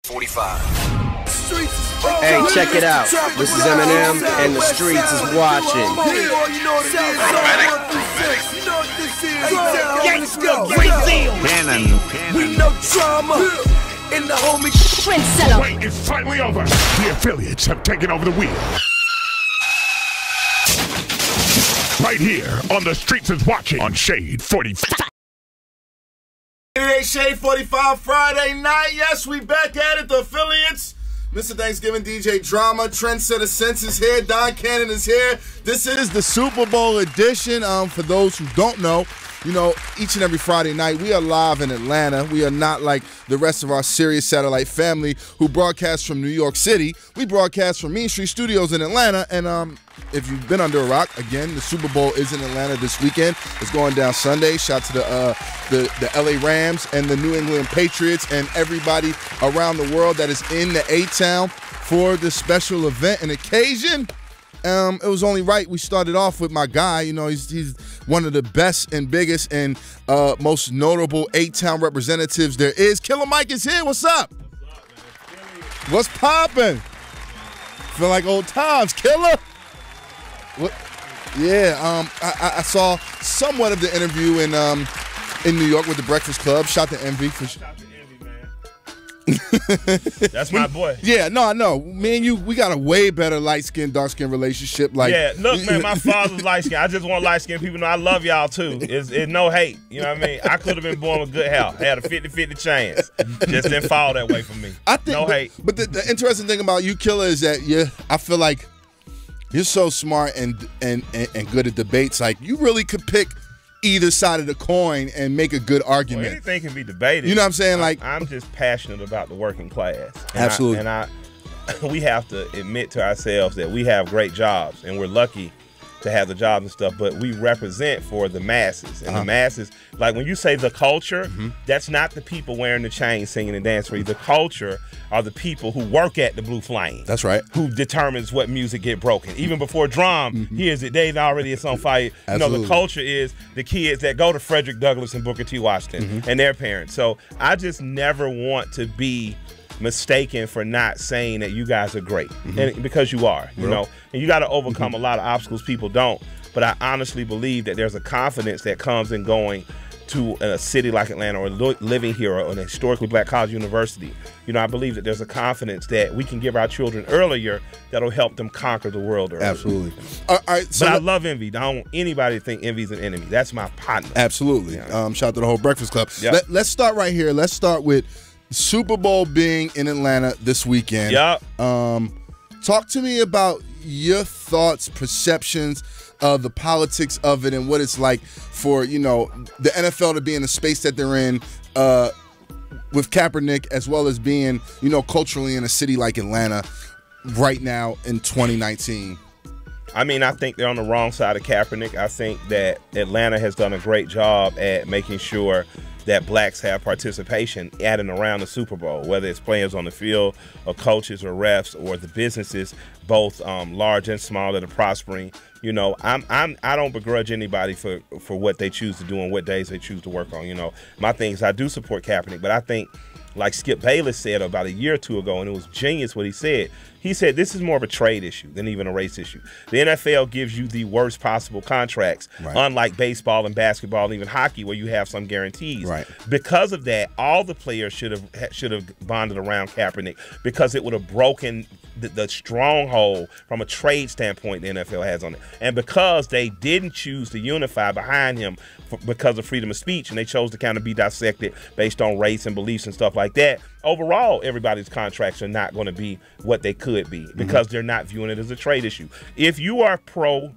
45. Hey, check it out. This is Eminem, and the Streetz is watching. We know drama in the homie The wait is finally over. The affiliates have taken over the wheel. Right here on the Streetz is watching on Shade 45. It ain't Shade 45 Friday night. Yes, we back at it. The affiliates. Mr. Thanksgiving DJ Drama, Trendsetter Sense is here. Don Cannon is here. This is the Super Bowl edition. For those who don't know, you know, each and every Friday night, we are live in Atlanta. We are not like the rest of our Sirius satellite family who broadcast from New York City. We broadcast from Mean Street Studios in Atlanta. And if you've been under a rock, again, the Super Bowl is in Atlanta this weekend. It's going down Sunday. Shout to the LA Rams and the New England Patriots and everybody around the world that is in the A-Town for this special event and occasion. It was only right we started off with my guy. You know, he's one of the best and biggest and most notable A-Town representatives there is. Killer Mike is here. What's up? What's poppin'? Feel like old times, Killer. What? Yeah, I saw somewhat of the interview in New York with the Breakfast Club. Shout to Envy for sure. That's my boy. Yeah, no, I know. Me and you, we got a way better light-skinned, dark-skinned relationship. Like, yeah, look, man, my father's light-skinned. I just want light-skinned people to know I love y'all, too. It's no hate. You know what I mean? I could have been born with good health. I had a 50-50 chance. Just didn't fall that way for me. No hate. But the interesting thing about you, Killer, is that I feel like you're so smart and good at debates. Like, you really could pick either side of the coin and make a good argument. Well, anything can be debated. You know what I'm saying? Like, I'm just passionate about the working class. Absolutely. We have to admit to ourselves that we have great jobs and we're lucky to have the jobs and stuff, but we represent for the masses. And the masses, like when you say the culture, that's not the people wearing the chains singing and dancing for you. The culture are the people who work at the Blue Flame. That's right. Who determines what music get broken. Even before drum, here's it, they already it's on fire. Absolutely. You know, the culture is the kids that go to Frederick Douglass and Booker T. Washington and their parents. So I just never want to be mistaken for not saying that you guys are great, and because you are, you know, and you got to overcome a lot of obstacles people don't. But I honestly believe that there's a confidence that comes in going to a city like Atlanta or living here or an historically black college university. You know, I believe that there's a confidence that we can give our children earlier that'll help them conquer the world earlier. Absolutely. All right, so but I love Envy. I don't want anybody to think Envy's an enemy. That's my partner. Absolutely. Yeah. Shout out to the whole Breakfast Club. Yep. Let's start right here. Let's start with Super Bowl being in Atlanta this weekend. Yep. Talk to me about your thoughts, perceptions of the politics of it and what it's like for, you know, the NFL to be in the space that they're in with Kaepernick, as well as being, you know, culturally in a city like Atlanta right now in 2019. I mean, I think they're on the wrong side of Kaepernick. I think that Atlanta has done a great job at making sure that blacks have participation at and around the Super Bowl, whether it's players on the field or coaches or refs or the businesses, both large and small, that are prospering. You know, I don't begrudge anybody for what they choose to do and what days they choose to work on. You know, my thing is I do support Kaepernick, but I think, like Skip Bayless said about a year or two ago, and it was genius what he said. He said this is more of a trade issue than even a race issue. The NFL gives you the worst possible contracts, unlike baseball and basketball and even hockey, where you have some guarantees. Right. Because of that, all the players should have bonded around Kaepernick, because it would have broken the stronghold from a trade standpoint the NFL has on it. And because they didn't choose to unify behind him because of freedom of speech, and they chose to kind of be dissected based on race and beliefs and stuff like that, overall, everybody's contracts are not going to be what they could be because they're not viewing it as a trade issue. If you are pro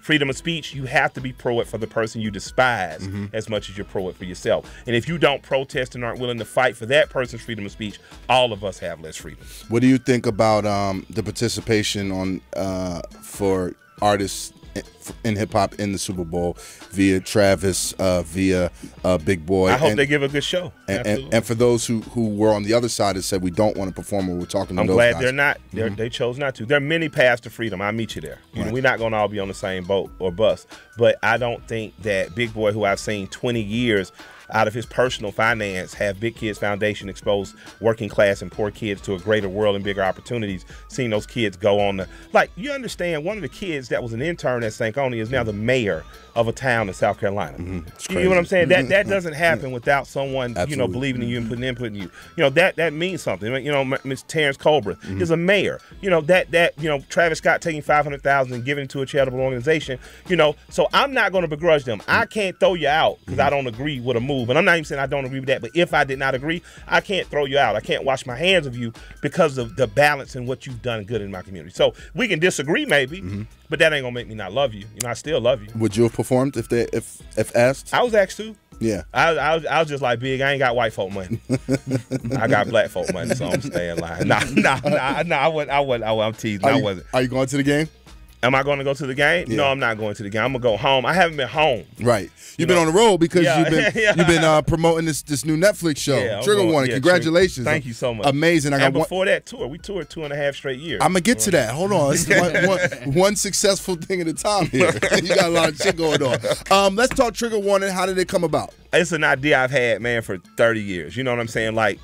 freedom of speech, you have to be pro it for the person you despise as much as you're pro it for yourself. And if you don't protest and aren't willing to fight for that person's freedom of speech, all of us have less freedom. What do you think about the participation on for artists in hip-hop in the Super Bowl via Travis, via Big Boy? I hope they give a good show. And for those who were on the other side and said we don't want to perform when we're talking to I'm those glad guys. they're not. They chose not to. There are many paths to freedom. I'll meet you there. You know, we're not going to all be on the same boat or bus. But I don't think that Big Boy, who I've seen 20 years out of his personal finance, have Big Kids Foundation expose working class and poor kids to a greater world and bigger opportunities, seeing those kids go on the, like, you understand, one of the kids that was an intern at St. Coney is now the mayor of a town in South Carolina. You know what I'm saying? That doesn't happen without someone, you know, believing in you and putting input in you. You know, that means something. You know, Ms. Terrence Colbert is a mayor. You know, you know, Travis Scott taking $500,000 and giving it to a charitable organization. You know, so I'm not going to begrudge them. I can't throw you out because I don't agree with a move. And I'm not even saying I don't agree with that, but if I did not agree, I can't throw you out. I can't wash my hands of you because of the balance and what you've done good in my community. So we can disagree maybe, but that ain't gonna make me not love you. You know, I still love you. Would you have performed if asked? I was asked to. Yeah. I was just like, Big, I ain't got white folk money. I got black folk money, so I'm staying lying. Nah, I wouldn't. I'm teasing. I wasn't. Are you going to the game? Am I going to go to the game? Yeah. No, I'm not going to the game. I'm going to go home. I haven't been home. Right. You've been on the road because you've been promoting this new Netflix show, Trigger Warning. Congratulations. Thank you so much. Amazing. And before that tour, we toured 2.5 straight years. I'm going to get to that. Hold on. It's one successful thing at a time here. You got a lot of shit going on. Let's talk Trigger Warning. How did it come about? It's an idea I've had, man, for 30 years. You know what I'm saying? Like,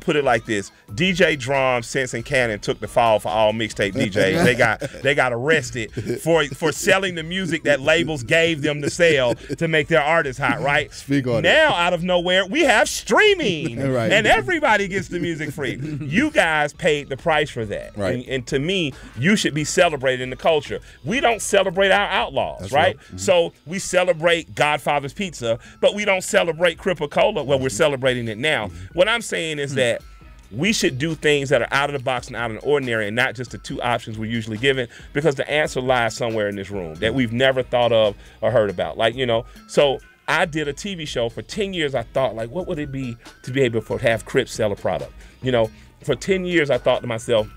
put it like this: DJ Drum, Sense, and Cannon took the fall for all mixtape DJs. They got arrested for selling the music that labels gave them to sell to make their artists hot. Right? Speak on now, out of nowhere, we have streaming, right, and everybody gets the music free. You guys paid the price for that, right? And to me, you should be celebrated in the culture. We don't celebrate our outlaws, that's right? So we celebrate Godfather's Pizza, but we don't celebrate Crip-a-Cola. Well, we're celebrating it now. What I'm saying is that we should do things that are out of the box and out of the ordinary, and not just the two options we're usually given, because the answer lies somewhere in this room that we've never thought of or heard about. Like, you know, so I did a TV show for 10 years. I thought, like, what would it be to be able to have Crips sell a product? You know, for 10 years I thought to myself,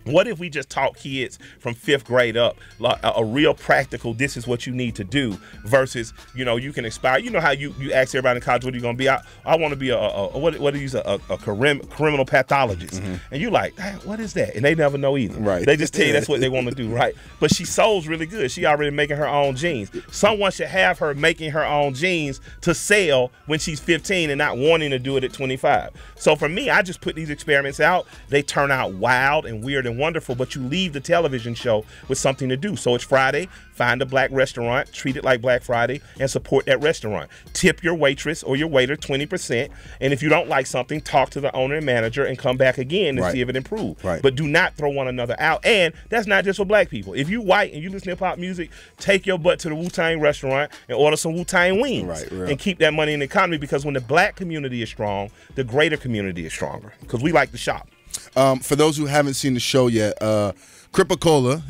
what if we just taught kids from 5th grade up like a real practical, this is what you need to do, versus, you know, you can aspire. You know how you ask everybody in college, what are you going to be? I want to be a criminal pathologist. And you like, what is that? And they never know either. Right. They just tell you that's what they want to do, right? But she sews really good. She already making her own jeans. Someone should have her making her own jeans to sell when she's 15 and not wanting to do it at 25. So for me, I just put these experiments out. They turn out wild and weird and wonderful, but you leave the television show with something to do. So it's Friday, find a black restaurant, treat it like Black Friday, and support that restaurant. Tip your waitress or your waiter 20%, and if you don't like something, talk to the owner and manager and come back again and see if it improved. Right. But do not throw one another out. And that's not just for black people. If you white and you listen to hip-hop music, take your butt to the Wu-Tang restaurant and order some Wu-Tang wings. Right. And keep that money in the economy, because when the black community is strong, the greater community is stronger, because we like to shop. For those who haven't seen the show yet, Crip-a-Cola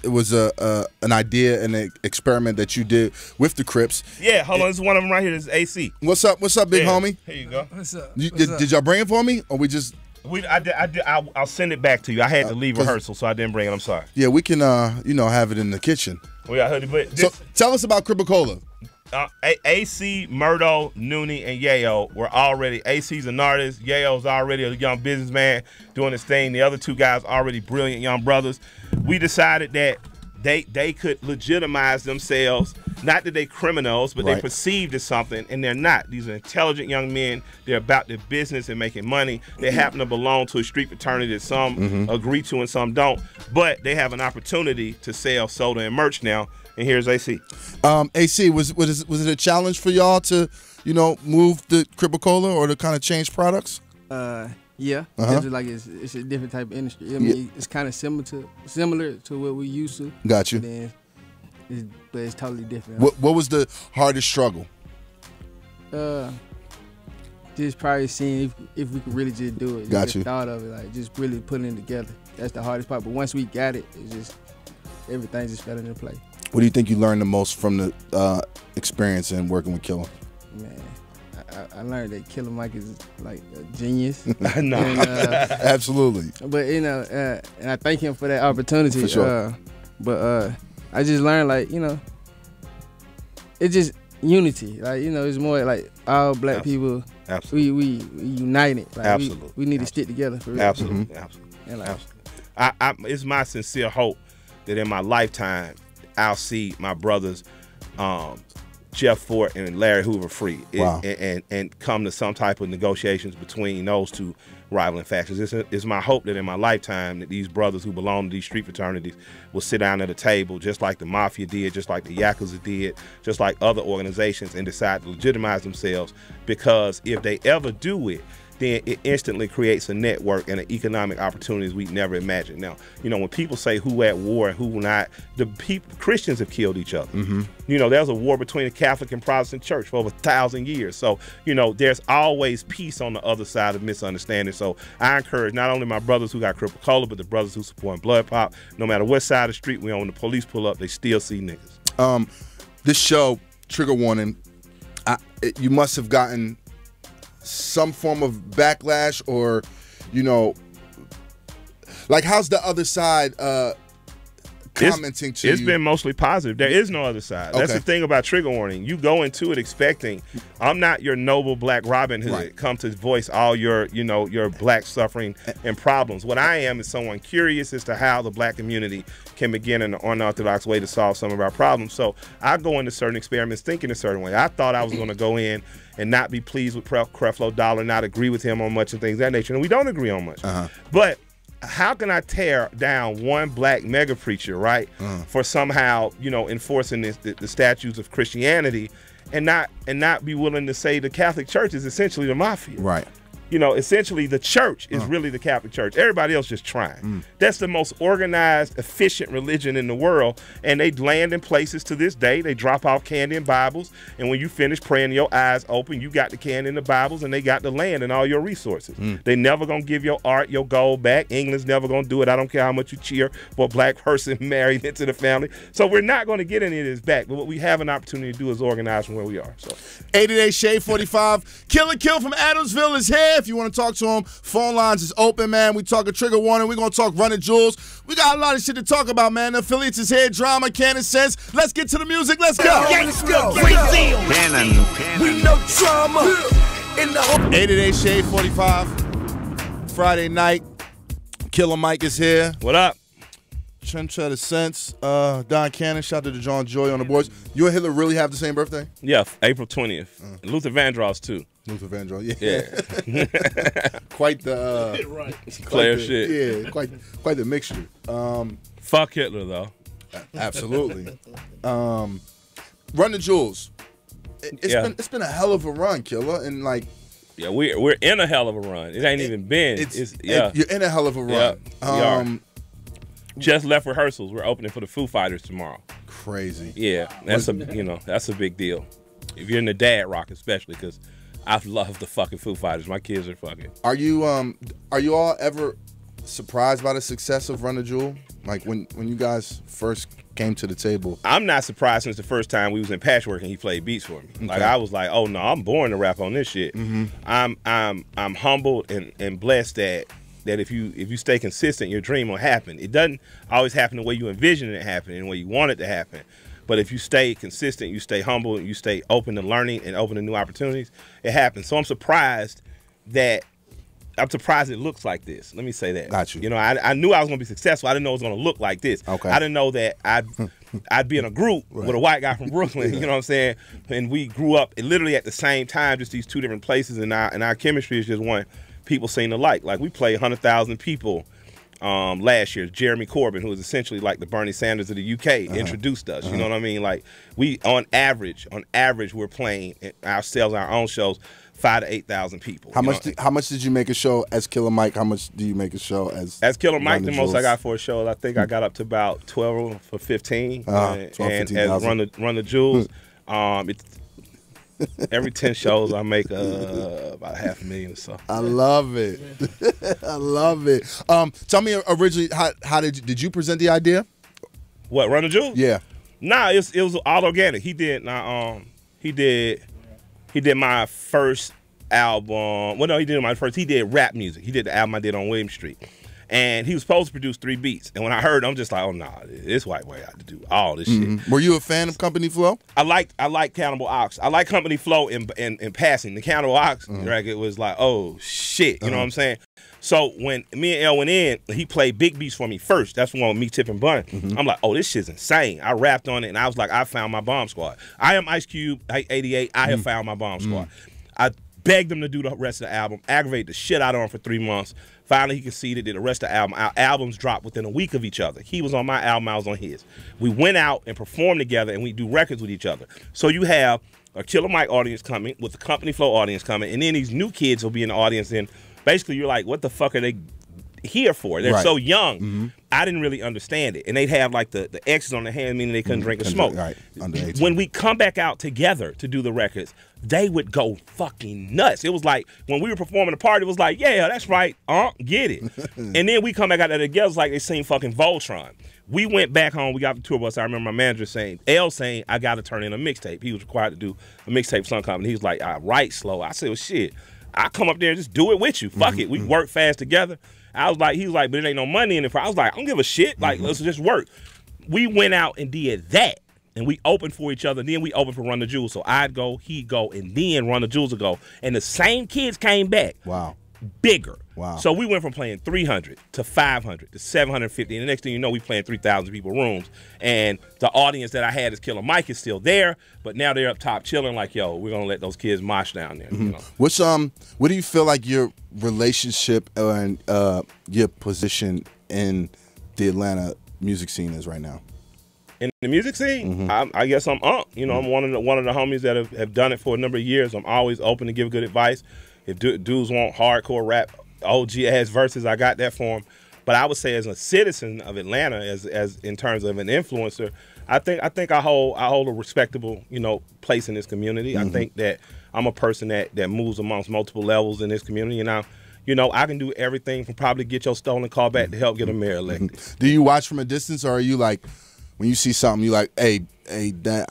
was an idea and an experiment that you did with the Crips. Yeah, hold on, this is one of them right here. This is AC. What's up, big homie? Here you go. What's up? Did y'all bring it for me, or we just? I'll send it back to you. I had to leave rehearsal, so I didn't bring it. I'm sorry. Yeah, we can have it in the kitchen. We got hoodie, but so tell us about Crip-a-Cola. AC, Murdo, Noonie, and Yayo were already, AC's an artist, Yayo's already a young businessman doing his thing. The other two guys already brilliant young brothers. We decided that they could legitimize themselves, not that they criminals, but they perceived as something, and they're not. These are intelligent young men. They're about their business and making money. They happen to belong to a street fraternity that some agree to and some don't, but they have an opportunity to sell soda and merch now. And here's AC. AC, was it a challenge for y'all to, move the Crip-a-Cola or to kind of change products? Yeah, because like it's a different type of industry. I mean, it's kind of similar to what we used to. Got you. But it's totally different. What was the hardest struggle? Just probably seeing if we could really just do it. Got you. Thought of it, like just really putting it together. That's the hardest part. But once we got it, it's just everything just fell into place. What do you think you learned the most from the experience in working with Killer? Man, I learned that Killer Mike is like a genius. No, absolutely. But and I thank him for that opportunity. For sure. But I just learned, like, it's just unity. Like, it's more like all black people. Absolutely. We united. Like, absolutely. We need to stick together for real. Absolutely. Absolutely. And like, absolutely. It's my sincere hope that in my lifetime I'll see my brothers Jeff Fort and Larry Hoover free, Wow. and come to some type of negotiations between those two rivaling factions. It's my hope that in my lifetime that these brothers who belong to these street fraternities will sit down at a table just like the Mafia did, just like the Yakuza did, just like other organizations, and decide to legitimize themselves, because if they ever do it, then it instantly creates a network and an economic opportunities we never imagined. Now, you know, when people say who at war and who not, Christians have killed each other. You know, there's a war between the Catholic and Protestant church for over 1,000 years. So, you know, there's always peace on the other side of misunderstanding. So I encourage not only my brothers who got Crip-a-Cola, but the brothers who support Blood Pop. No matter what side of the street we on, when the police pull up, they still see niggas. This show, trigger warning, you must have gotten some form of backlash, or, you know, like, how's the other side commenting to you? It's been mostly positive. There is no other side. That's the thing about trigger warning. You go into it expecting, I'm not your noble black Robin Hood, come to voice all your, you know, your black suffering and problems. What I am is someone curious as to how the black community can begin in an unorthodox way to solve some of our problems. So I go into certain experiments thinking a certain way. I thought I was going to go in and not be pleased with Creflo Dollar, not agree with him on much and things of that nature. And we don't agree on much. But how can I tear down one black mega preacher, right, for somehow, you know, enforcing the statutes of Christianity, and not be willing to say the Catholic Church is essentially the mafia? Right. You know, essentially the church is really the Catholic Church. Everybody else just trying. That's the most organized, efficient religion in the world. And they land in places to this day. They drop off candy and Bibles. And when you finish praying, your eyes open, you got the candy and the Bibles, and they got the land and all your resources. They never going to give your art, your gold back. England's never going to do it. I don't care how much you cheer for a black person married into the family. So we're not going to get any of this back. But what we have an opportunity to do is organize from where we are. So 88 Shade 45. Killer Kill from Adamsville is here. If you want to talk to him, phone lines is open, man. We talking trigger warning. We're going to talk running jewels. We got a lot of shit to talk about, man. The affiliates is here. Drama, Cannon Sense. Let's get to the music. Let's go. Let's go. We know drama in the whole 88 Shade 45. Friday night. Killer Mike is here. what up? Trendsetter Sense. Don Cannon. Shout out to John Joy on the boards. You and Hitler really have the same birthday? Yeah, April 20th. Luther Vandross, too. Luther Vandross, Yeah. Quite the Player shit. Yeah, quite the mixture. Fuck Hitler, though. Absolutely. Run the Jewels. It's been a hell of a run, Killer, and like. Yeah, we're in a hell of a run. It ain't even been. You're in a hell of a run. Yeah, we are. Just left rehearsals. We're opening for the Foo Fighters tomorrow. Crazy. Yeah, that's a big deal. If you're in the dad rock, especially, because I love the fucking Foo Fighters. My kids are fucking. Are you all ever surprised by the success of Run the Jewel? Like when you guys first came to the table? I'm not surprised since the first time we was in Patchwork and he played beats for me. Okay. Like I was like, oh no, I'm born to rap on this shit. I'm humbled and blessed that if you stay consistent, your dream will happen. It doesn't always happen the way you envision it happening and the way you want it to happen. But if you stay consistent, you stay humble, you stay open to learning and open to new opportunities, it happens. So I'm surprised it looks like this. Let me say that. Got you. You know, I knew I was going to be successful. I didn't know it was going to look like this. Okay. I didn't know that I'd be in a group with a white guy from Brooklyn, you know what I'm saying? And we grew up literally at the same time, just these two different places, and our chemistry is just one people seem to like. Like we played 100,000 people last year. Jeremy Corbyn, who is essentially like the Bernie Sanders of the UK, introduced us. You know what I mean? Like we, on average, we're playing ourselves, our own shows, 5,000 to 8,000 people. How much did you make a show as Killer Mike? How much do you make a show as Killer Mike? The most I got for a show, I think I got up to about 12 for 15. 12, and as Run the Jewels, every 10 shows I make about $500,000 or so. I love it. I love it. Tell me originally, how did you present the idea? What, Run the Jewels? Yeah. Nah, it was all organic. He did my first album. Well, no, he did rap music. He did the album I did on William Street. And he was supposed to produce 3 beats. And when I heard, I'm just like, oh, nah, this white boy got to do all this shit. Were you a fan of Company Flow? I like Cannibal Ox. I like Company Flow in passing. The Cannibal Ox record was like, oh, shit. You know what I'm saying? So when me and L went in, he played big beats for me first. That's the one with me, Tip, and Bun. I'm like, oh, this shit's insane. I rapped on it, and I was like, I found my bomb squad. I am Ice Cube, 88. I have found my bomb squad. I begged him to do the rest of the album, aggravated the shit out of him for 3 months. Finally, he conceded, did the rest of the album. Our albums dropped within a week of each other. He was on my album, I was on his. We went out and performed together, and we do records with each other. So you have a Killer Mike audience coming with the Company Flow audience coming, and then these new kids will be in the audience, and basically you're like, what the fuck are they here for? They're so young. I didn't really understand it. And they'd have like the X's on their hand, meaning they couldn't drink or smoke. Right. When we come back out together to do the records, they would go fucking nuts. It was like when we were performing the party, it was like, yeah, that's right, get it. And then we come back out there together, it's like they seen fucking Voltron. We went back home, we got the tour bus. I remember my manager saying, I got to turn in a mixtape. He was required to do a mixtape for some company. He was like, I write slow. I said, well, shit, I come up there and just do it with you. Fuck it. We work fast together. I was like, he was like, but it ain't no money in it. I was like, I don't give a shit. Like, let's just work. We went out and did that. And we opened for each other. Then we opened for Run the Jewels. So I'd go, he'd go, and then Run the Jewels would go. And the same kids came back. Wow. Bigger. Wow. So we went from playing 300 to 500 to 750. And the next thing you know, we playing 3,000 people rooms. And the audience that I had as Killer Mike is still there, but now they're up top chilling like, yo, we're going to let those kids mosh down there. You know? What do you feel like your relationship and your position in the Atlanta music scene is right now? In the music scene, I guess I'm You know, I'm one of the homies that have done it for a number of years. I'm always open to give good advice. If dudes want hardcore rap, OG ass verses, I got that for them. But I would say, as a citizen of Atlanta, as in terms of an influencer, I think I hold a respectable place in this community. I think that I'm a person that moves amongst multiple levels in this community, and I can do everything from probably get your stolen car back to help get a mayor elected. Do you watch from a distance, or are you like, when you see something, you like, hey, that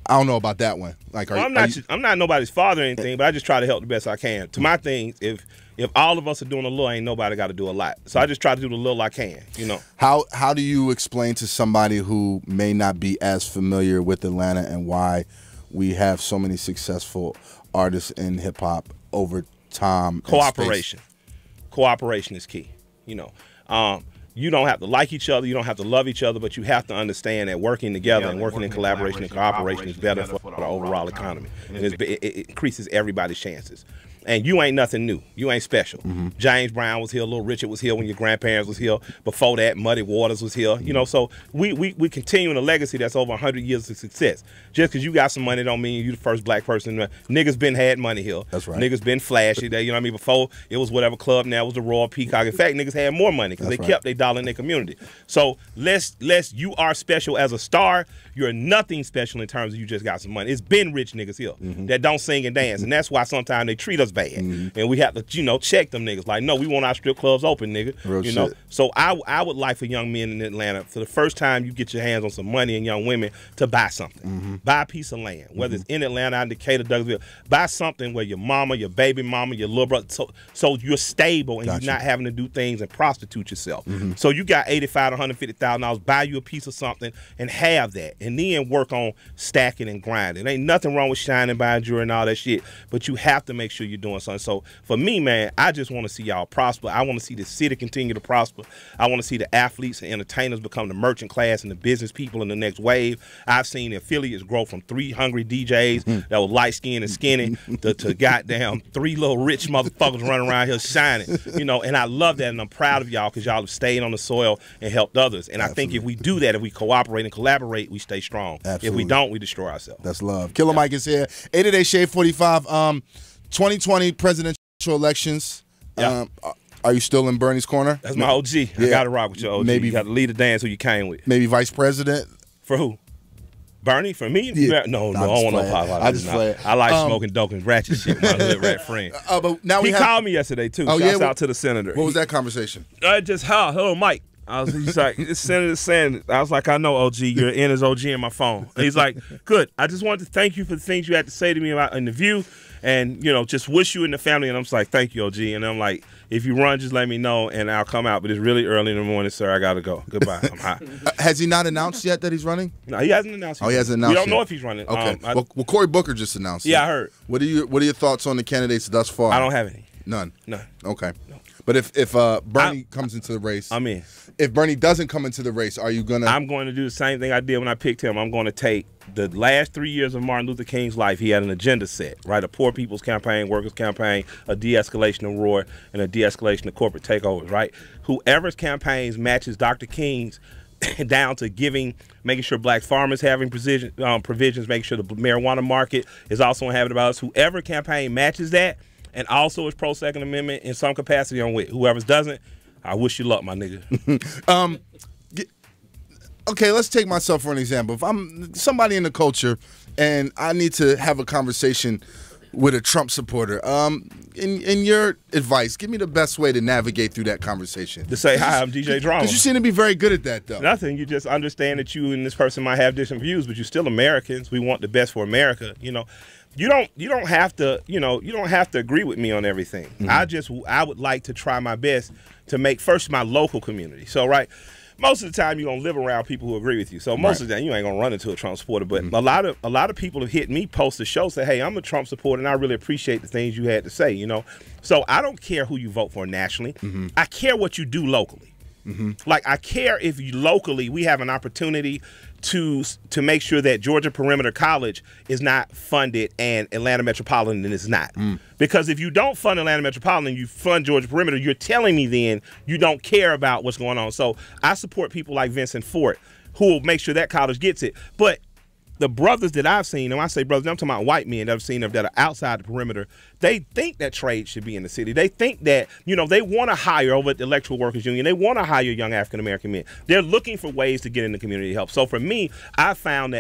I don't know about that one. Like, I'm not nobody's father or anything, but I just try to help the best I can. To my things, if all of us are doing a little, ain't nobody got to do a lot. So I just try to do the little I can. How do you explain to somebody who may not be as familiar with Atlanta and why we have so many successful artists in hip hop over time? Cooperation. Cooperation is key. You don't have to like each other, you don't have to love each other, but you have to understand that working together and working in collaboration and cooperation is better for the overall economy. And it increases everybody's chances. And you ain't nothing new. You ain't special. James Brown was here, Little Richard was here when your grandparents was here. Before that, Muddy Waters was here. So we continuing a legacy that's over 100 years of success. Just because you got some money don't mean you the first black person. Niggas been had money here. That's right. Niggas been flashy. Before it was whatever club, now it was the Royal Peacock. In fact, niggas had more money because they kept their dollar in their community. So you are special as a star. You're nothing special in terms of you just got some money. It's been rich niggas here that don't sing and dance, and that's why sometimes they treat us bad, and we have to check them niggas. Like, no, we want our strip clubs open, nigga. Real shit. So I would like for young men in Atlanta, for the first time you get your hands on some money and young women, to buy something. Buy a piece of land, whether it's in Atlanta, in Decatur, Douglasville. Buy something where your mama, your baby mama, your little brother, so you're stable and you're not having to do things and prostitute yourself. So you got $85,000 to $150,000, buy you a piece of something and have that, and then work on stacking and grinding. Ain't nothing wrong with shining, buying jewelry and all that shit, but you have to make sure you're doing something. So for me, man, I just want to see y'all prosper. I want to see the city continue to prosper. I want to see the athletes and entertainers become the merchant class and the business people in the next wave. I've seen the affiliates grow from 3 hungry DJs that were light-skinned and skinny to goddamn 3 little rich motherfuckers running around here shining. And I love that, and I'm proud of y'all because y'all have stayed on the soil and helped others. And I think if we do that, if we cooperate and collaborate, we stay strong. Absolutely. If we don't, we destroy ourselves. That's love. Killer Mike is here. 888 Shade 45. 2020 presidential elections. Yeah. Are you still in Bernie's corner? That's my OG. I got to rock with your OG. Maybe you got to lead the dance who you came with. Maybe vice president. For who? Bernie? For me? Yeah. No, I don't want no pop. I like smoking dope and ratchet shit. My hood rat friend. But now he called me yesterday too. Shouts out to the senator. What was that conversation? Hello, Mike. He's like, it's Senator Sanders. I was like, I know, OG. You're in as OG in my phone. And he's like, good. I just wanted to thank you for the things you had to say to me about in the View, and just wish you and the family. And I'm just like, thank you, OG. And I'm like, if you run, just let me know, and I'll come out. But it's really early in the morning, sir. I got to go. Goodbye. I'm hot. Has he not announced yet that he's running? No, he hasn't announced. Oh, he hasn't announced. We don't yet. know if he's running. Okay. Well, Cory Booker just announced. Yeah, I heard. What are your thoughts on the candidates thus far? I don't have any. None. None. Okay. No. But if Bernie comes into the race, I'm in. If Bernie doesn't come into the race, are you gonna? I'm going to do the same thing I did when I picked him. I'm going to take the last 3 years of Martin Luther King's life. He had an agenda set, right? A poor people's campaign, workers' campaign, a de-escalation of war, and a de-escalation of corporate takeovers, right? Whoever's campaigns matches Dr. King's down to making sure black farmers having provisions, making sure the marijuana market is also on habit about us. Whoever campaign matches that and also is pro-Second Amendment in some capacity on with. Whoever's doesn't, I wish you luck, my nigga. Okay, let's take myself for an example. If I'm somebody in the culture and I need to have a conversation with a Trump supporter, in your advice, give me the best way to navigate through that conversation. To say, hi, I'm DJ Drama. Because you seem to be very good at that, though. Nothing. You just understand that you and this person might have different views, but you're still Americans. We want the best for America. You know, you don't have to. You don't have to agree with me on everything. Mm-hmm. I would like to try my best to make first my local community. So right. Most of the time, you're gonna live around people who agree with you. So most of the time, you ain't gonna run into a Trump supporter. But a lot of people have hit me, post the show, say, "Hey, I'm a Trump supporter, and I really appreciate the things you had to say." You know, so I don't care who you vote for nationally. I care what you do locally. Like I care if you locally we have an opportunity to make sure that Georgia Perimeter College is not funded and Atlanta Metropolitan is not. Because if you don't fund Atlanta Metropolitan, you fund Georgia Perimeter, you're telling me then you don't care about what's going on. So I support people like Vincent Fort who will make sure that college gets it. But the brothers that I've seen, and when I say brothers, I'm talking about white men that I've seen that are outside the perimeter, they think that trade should be in the city. They think that, they want to hire over at the Electrical Workers Union. They want to hire young African-American men. They're looking for ways to get in the community help. So for me, I found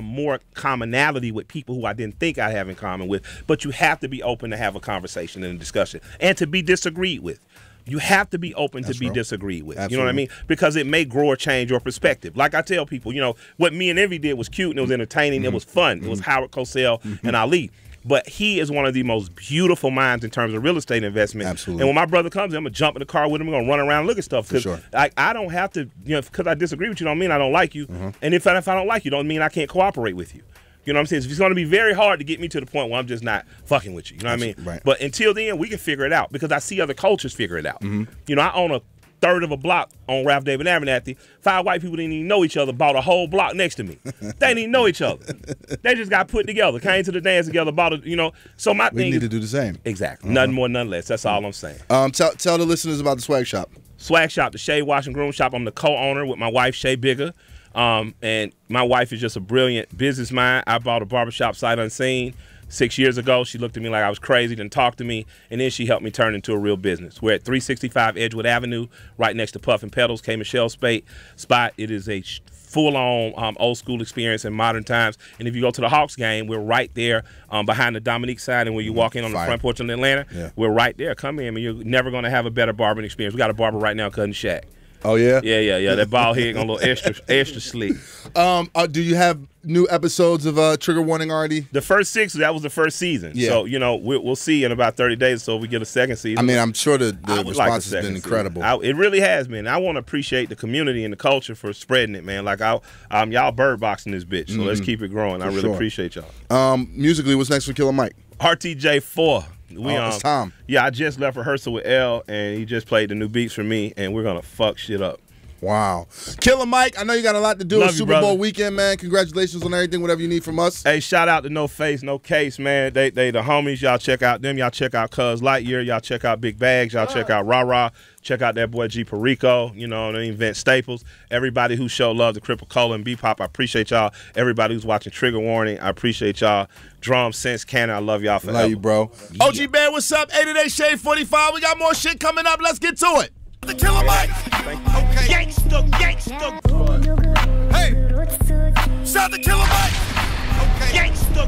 more commonality with people who I didn't think I have in common with, but you have to be open to have a conversation and a discussion and to be disagreed with. You have to be open to be disagreed with. Absolutely. You know what I mean? Because it may grow or change your perspective. Like I tell people, what me and Envy did was cute and it was entertaining. It was fun. It was Howard Cosell and Ali. But he is one of the most beautiful minds in terms of real estate investment. Absolutely. And when my brother comes in, I'm going to jump in the car with him. We're going to run around and look at stuff. Because I don't have to, because I disagree with you don't mean I don't like you. And if I don't like you, don't mean I can't cooperate with you. You know what I'm saying? It's going to be very hard to get me to the point where I'm just not fucking with you. You know what I mean? Right. But until then, we can figure it out because I see other cultures figure it out. I own a third of a block on Ralph David Abernathy. 5 white people didn't even know each other, bought a whole block next to me. They didn't even know each other. They just got put together, came to the dance together, bought a, So my thing we need to do the same. Exactly. Nothing more, nothing less. That's all I'm saying. Tell the listeners about the swag shop. Swag shop, the Shea Wash and Groom Shop. I'm the co-owner with my wife, Shay Bigger. And my wife is just a brilliant business mind. I bought a barbershop sight unseen 6 years ago. She looked at me like I was crazy, didn't talk to me, and then she helped me turn into a real business. We're at 365 Edgewood Avenue, right next to Puff and Pedals, K. Michelle spot. It is a full-on old school experience in modern times. And if you go to the Hawks game, we're right there behind the Dominique sign, and when you walk in on the front porch in Atlanta, we're right there. Come in, and you're never going to have a better barbering experience. We got a barber right now cutting Shaq. Oh yeah, yeah. That bald head on a little extra slick. Do you have new episodes of Trigger Warning already? The first 6, that was the first season. Yeah. So we'll see in about 30 days. So if we get a second season. I mean, I'm sure the response has been incredible. It really has been. I want to appreciate the community and the culture for spreading it, man. Like y'all bird boxing this bitch. So let's keep it growing. I really appreciate y'all. Musically, what's next for Killer Mike? RTJ 4. It's Tom. Yeah, I just left rehearsal with L, and he just played the new beats for me, and we're gonna fuck shit up. Wow. Killer Mike, I know you got a lot to do with Super Bowl weekend, man. Congratulations on everything, whatever you need from us. Hey, shout out to No Face, No Case, man. They the homies. Y'all check out them. Y'all check out Cuz Lightyear. Y'all check out Big Bags. Y'all check out Rah Rah. Check out that boy G Perico. Vince Staples. Everybody who showed love to Crip-a-Cola and B-Pop, I appreciate y'all. Everybody who's watching Trigger Warning, I appreciate y'all. Drum, Sense, Cannon, I love y'all forever. Love you, bro. Yeah. OG Bear, what's up? 8-8 Shade 45. We got more shit coming up. Let's get to it. The Killer Mike. Okay. Gangsta. Hey. Shout the Killer Mike. Okay. Gangsta.